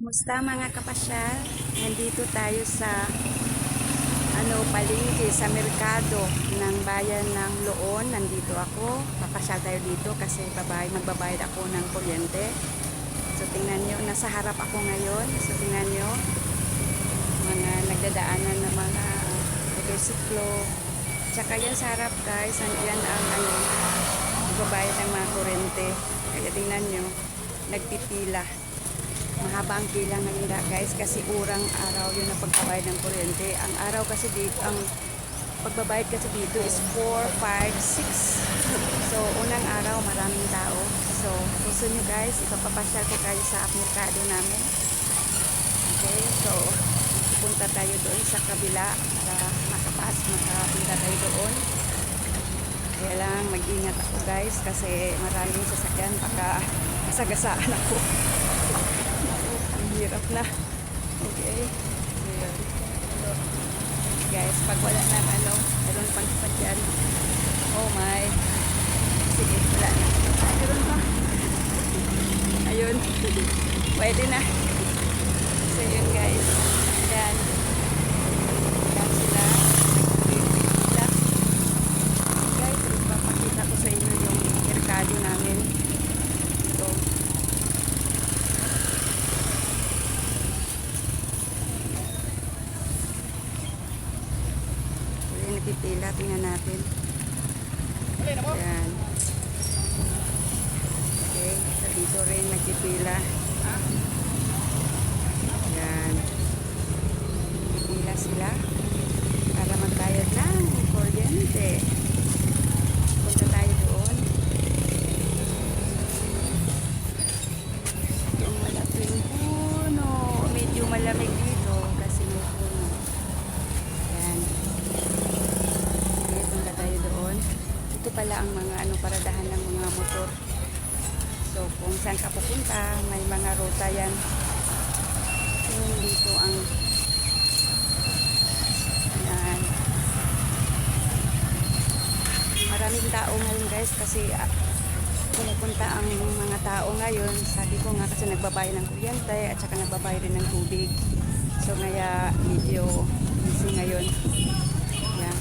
Musta mga kapasyal? Nandito tayo sa palengke sa merkado ng bayan ng Loon. Nandito ako. Papasyal tayo dito kasi magbabayad ako ng kuryente. So tingnan nyo, nasa harap ako ngayon. So tingnan nyo, mga nagdadaanan ng mga motorsiklo. Tsaka yan sa harap guys, yan ang magbabayad ng mga kuryente. Kaya tingnan nyo, nagpipila. Mahaba ang pila ngayon guys kasi urang araw yun ang pagbabayad ng kuryente. Ang araw kasi dito, ang pagbabayad kasi dito is 4, 5, 6. So unang araw maraming tao. So gusto nyo guys, ipapapasyal ko kayo sa merkado namin. Okay, so punta tayo doon sa kabila para makapunta tayo doon. Kaya lang mag-ingat ako guys kasi maraming sasakyan, baka masagasaan ako. Hirap na. Okay. Ayan. Guys, pag wala na meron pang sasakyan. Oh my. Sige, wala na. Meron pa. Ayun. Pwede na. So yun guys. Ayan. Ayan sila. Guys, ipapakita ko sa inyo yung merkado namin. Ito. Nagpipila, tingnan natin. Ayan. Okay, sa dito rin nagpipila. Ayan. Nagpipila sila para magbayad ng kuryente. Punta tayo doon. Yung malaking puno. Medyo malamig dito kasi may puno. Ayan. Ito pala ang mga paradahan ng mga motor. So kung saan ka pupunta, may mga ruta yan. Yung dito ang yan. Maraming tao ngayon guys kasi pumupunta ang mga tao ngayon. Sabi ko nga kasi nagbabayad ng kuryente at saka nagbabayad rin ng tubig. So kaya medyo busy ngayon. Yan.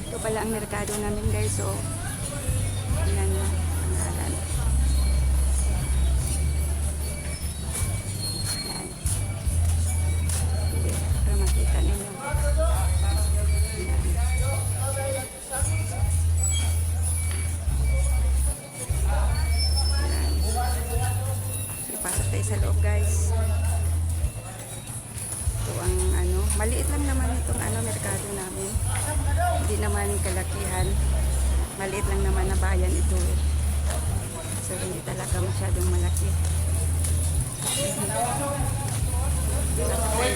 Ito pala ang merkado namin guys. So yan ang pangalan. Yan. Para makita ninyo. Yan. Ipasok tayo sa loob guys. Ito ang maliit lang naman itong merkado namin. Hindi naman kalakihan. Maliit lang naman na bayan ito. So hindi talaga masyadong malaki.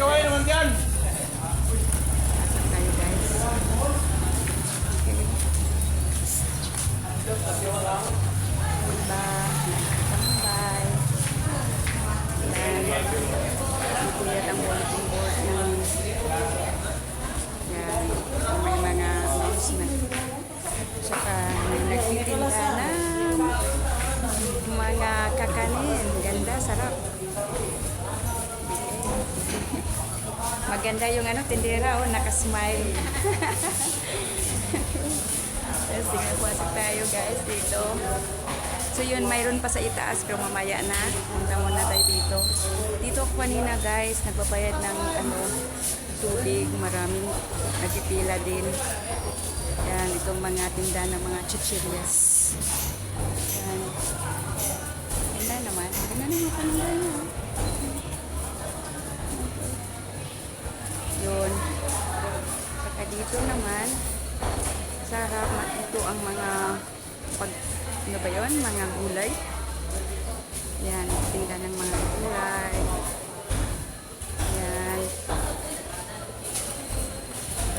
Kaway naman dyan! Pasok tayo guys. Okay. Diba? Nakakambay. Yan. Ipuyat ang bulletin board ng yan. May mga announcement. Saka may nagtitinda ng mga kakanin. Ganda, sarap. Maganda yung tindera, nakasmile. Sige, pasok tayo guys dito. So yun, mayroon pa sa itaas pero mamaya na. Punta muna tayo dito. Dito ako kanina guys, nagbabayad ng tubig. Maraming nagpipila din. Yan, itong mga tinda ng mga chichirias. Yan. Ganda naman. Ganda naman yung paninda niya. Yun. Saka dito naman, sa harap, ito ang mga mga gulay. Yan, tinda ng mga gulay. Yan.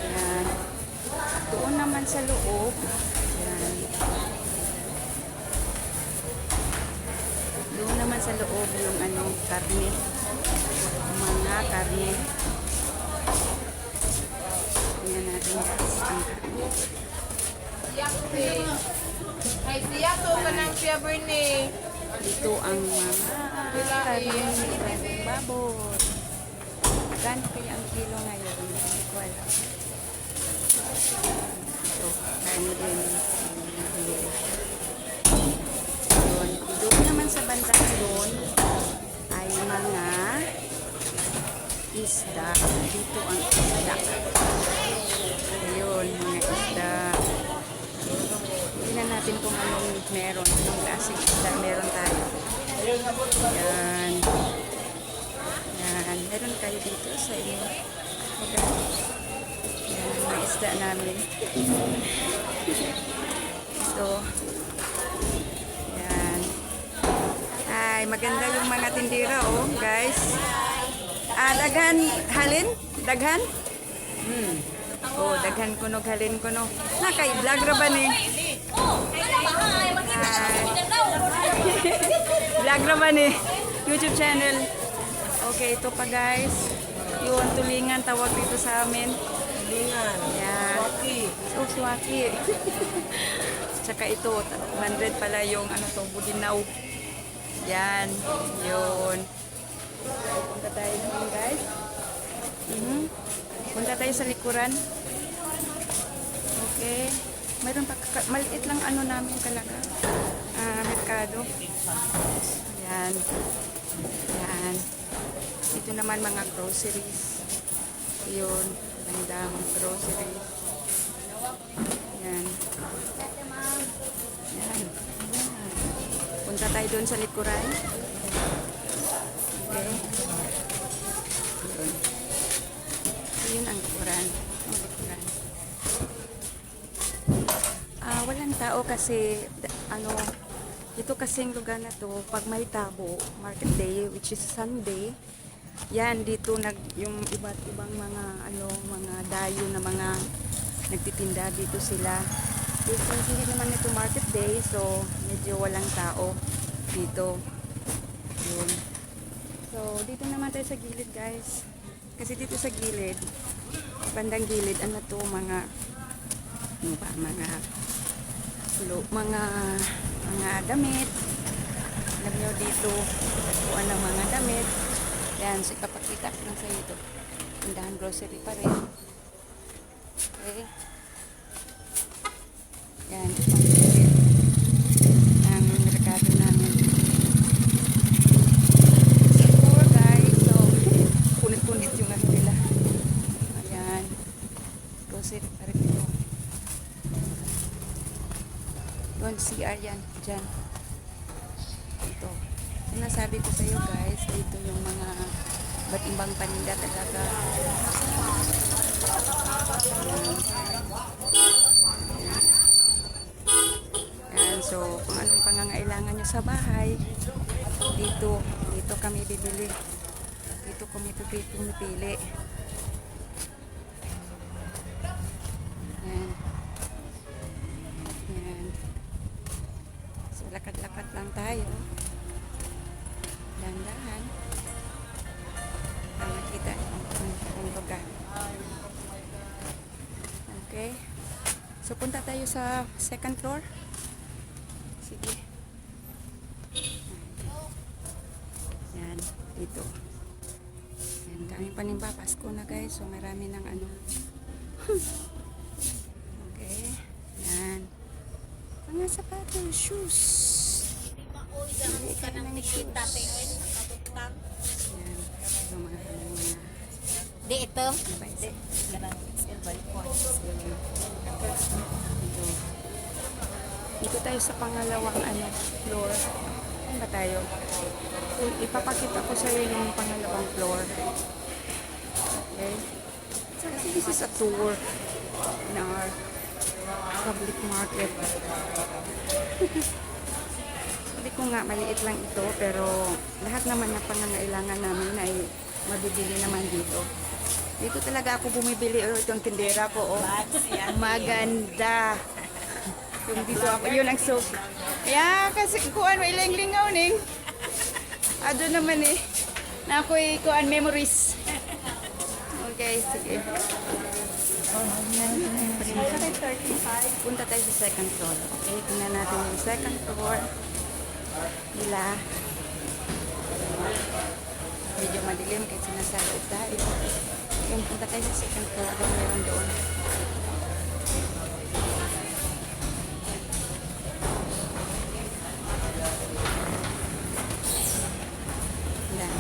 Yan. Doon naman sa loob. Yan. Doon naman sa loob yung karne. Mga karne. Tingnan natin guys ang karne. ng Pia Bernie. Dito ang mga karne, baboy. Magkano kaya ang kilo ngayon? Hindi ko alam. Ito, karne din. Yun. Doon naman sa bandang doon ay mga isda. Dito ang isda. Ayun, mga isda. Tingnan natin kung anong meron. Anong klaseng isda meron tayo. Yan. Yan. Meron tayo dito sa inyo. Yan, mga isda namin. Ito. Yan. Ay, maganda yung mga tindira, oh, guys. Daghan, halin? Daghan? Oh, daghan kuno, halin kuno. Nakay-vlog ra ba ni? Vlog ra ba ni? YouTube channel. Okay, ito pa guys. Yun, tulingan tawag dito sa amin. Lingan. Yan. Oh, swaki. Tsaka ito, 100 pala yung ano to, budinaw. Yan. Yun. Punta tayo dun guys. Punta tayo sa likuran. Okay. Mayroon pa, maliit lang ano namin talaga. Merkado. Yan. Yan. Dito naman mga groceries. Yun. Ganda mga groceries. Yan. Yan. Punta tayo doon sa likuran. Okay. Yun. Yun ang likuran. Ang likuran. Walang tao kasi ano, ito kasing lugar na to, pag may tabo, market day, which is Sunday, yan dito yung iba't ibang mga ano, mga dayo na mga nagtitinda dito sila. Dito hindi naman ito market day, so medyo walang tao dito. Yun. So dito naman tayo sa gilid guys. Kasi dito sa gilid, bandang gilid, ano to, mga ano ba, mga damit. Alam nyo dito kung ano mga damit. Yan, so ipapakita ko lang sa ito. Tindahan grocery pa rin. Okay. Yan, ito ang gilid ng merkado namin. Sa tour guys, so punit-punit yung ano nila. Ayan, grocery pa rin ito. Yun, CR yan, dyan. Ito. Sinasabi ko sa iyo guys, dito yung mga ba't ibang paninda talaga. Yan, so kung anong pangangailangan nyo sa bahay, dito kami bibili. Dito kami pumipili. Yan. Yan. So, lakad-lakad lang tayo. Dahan-dahan. Para makita ang lugar. Okay. So, punta tayo sa second floor. Sige. Yan. Dito. Yan. Daming panimba. Pasko na guys. So, marami ng ano. Okay. Yan. Mga sapatos, shoes. Hindi ka ng shoes. Yan. So, mga Di ito. Di. Dito tayo sa pangalawang floor. Saan ba tayo? Ipapakita ko sa iyo yung pangalawang floor. Okay. So, this is a tour in our public market. Sabi ko nga, maliit lang ito, pero lahat naman ng pangangailangan namin ay mabibili naman dito. Dito talaga ako bumibili. Itong tindera ko, oh. Maganda. Yung dito ako, yun ang soap. Kaya, kasi kuan, iling-lingaw ning. Ado naman eh. Na ako'y kuan memories. Okay, sige. Punta tayo sa second floor. Okay, tingnan natin yung second floor nila. Medyo madilim kasi nasa loob tayo. Yung punta tayo sa second floor. Ano meron doon? Yan.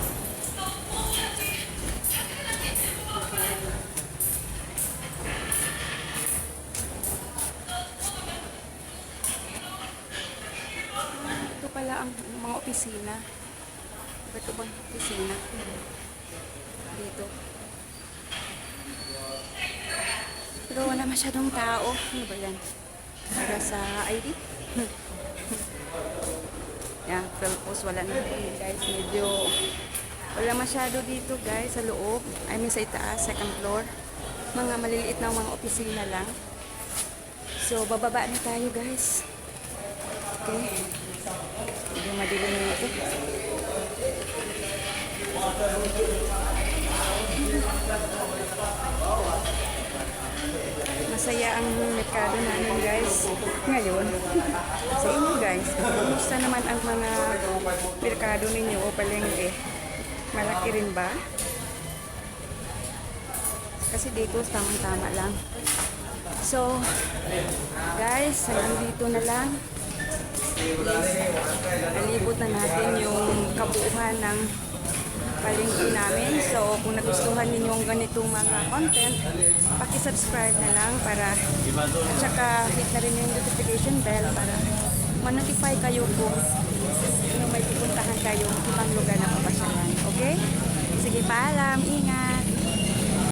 Ito pala ang mga opisina. Ito bang opisina? Dito. Pero wala masyadong tao. Ano ba yan? Para sa ID? Yan, Philpost wala na din guys. Medyo wala masyado dito guys sa loob. I mean sa itaas, second floor. Mga maliliit na mga opisina lang. So, bababa na tayo guys. Okay. Medyo madilim na ito. Masaya ang merkado namin guys ngayon. Sa inyo guys, kumusta naman ang mga merkado ninyo o palengke? Malaki rin ba? Kasi dito tamang-tama lang. So guys, hanggang dito na lang. Nalibot na natin yung kabuuan ng palengke namin. So, kung nagustuhan ninyo ang ganitong mga content, paki-subscribe na lang para at saka hit na rin yung notification bell para ma-notify kayo kung may pupuntahan kayong ibang lugar na papasyalan. Okay? Sige, paalam. Ingat!